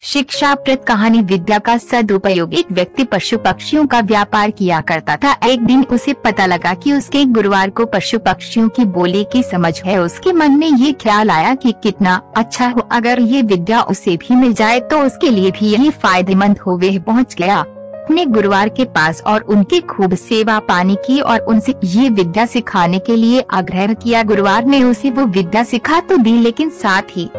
शिक्षाप्रद कहानी। विद्या का सदुपयोग। एक व्यक्ति पशु पक्षियों का व्यापार किया करता था। एक दिन उसे पता लगा कि उसके गुरुवार को पशु पक्षियों की बोली की समझ है। उसके मन में ये ख्याल आया कि कितना अच्छा हो अगर ये विद्या उसे भी मिल जाए तो उसके लिए भी यही फायदेमंद हो। वह पहुँच गया अपने गुरुवार के पास और उनकी खूब सेवा पानी की और उनसे ये विद्या सिखाने के लिए आग्रह किया। गुरुवार ने उसे वो विद्या सिखा तो दी, लेकिन साथ ही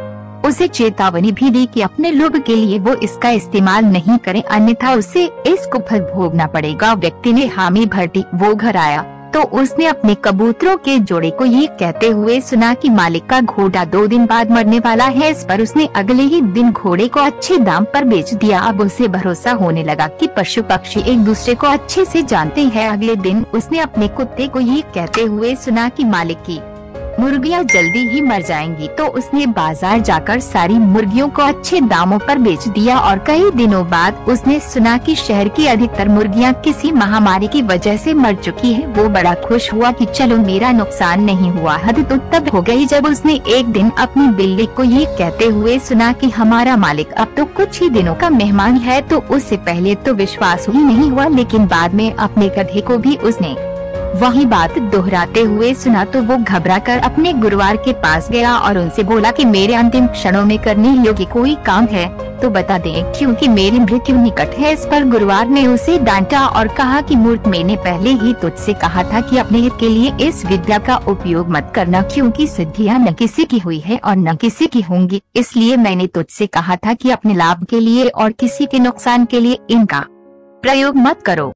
उसे चेतावनी भी दी कि अपने लोभ के लिए वो इसका इस्तेमाल नहीं करे, अन्यथा उसे इसको फल भोगना पड़ेगा। व्यक्ति ने हामी भर दी। वो घर आया तो उसने अपने कबूतरों के जोड़े को ये कहते हुए सुना कि मालिक का घोड़ा 2 दिन बाद मरने वाला है। इस पर उसने अगले ही दिन घोड़े को अच्छे दाम पर बेच दिया। अब उसे भरोसा होने लगा कि पशु पक्षी एक दूसरे को अच्छे से जानते हैं। अगले दिन उसने अपने कुत्ते को ये कहते हुए सुना कि मालिक की मुर्गियां जल्दी ही मर जाएंगी, तो उसने बाजार जाकर सारी मुर्गियों को अच्छे दामों पर बेच दिया। और कई दिनों बाद उसने सुना कि शहर की अधिकतर मुर्गियां किसी महामारी की वजह से मर चुकी हैं। वो बड़ा खुश हुआ कि चलो मेरा नुकसान नहीं हुआ। हद तो तब हो गई जब उसने एक दिन अपनी बिल्ली को ये कहते हुए सुना कि हमारा मालिक अब तो कुछ ही दिनों का मेहमान है। तो उससे पहले तो विश्वास ही नहीं हुआ, लेकिन बाद में अपने गधे को भी उसने वही बात दोहराते हुए सुना तो वो घबराकर अपने गुरुवार के पास गया और उनसे बोला कि मेरे अंतिम क्षणों में करने योग्य कोई काम है तो बता दे, क्योंकि मेरी मृत्यु निकट है। इस पर गुरुवार ने उसे डांटा और कहा कि मूर्ख, मैंने पहले ही तुझसे कहा था कि अपने हित के लिए इस विद्या का उपयोग मत करना, क्योंकि सिद्धियां न किसी की हुई है और न किसी की होंगी। इसलिए मैंने तुझसे कहा था कि अपने लाभ के लिए और किसी के नुकसान के लिए इनका प्रयोग मत करो।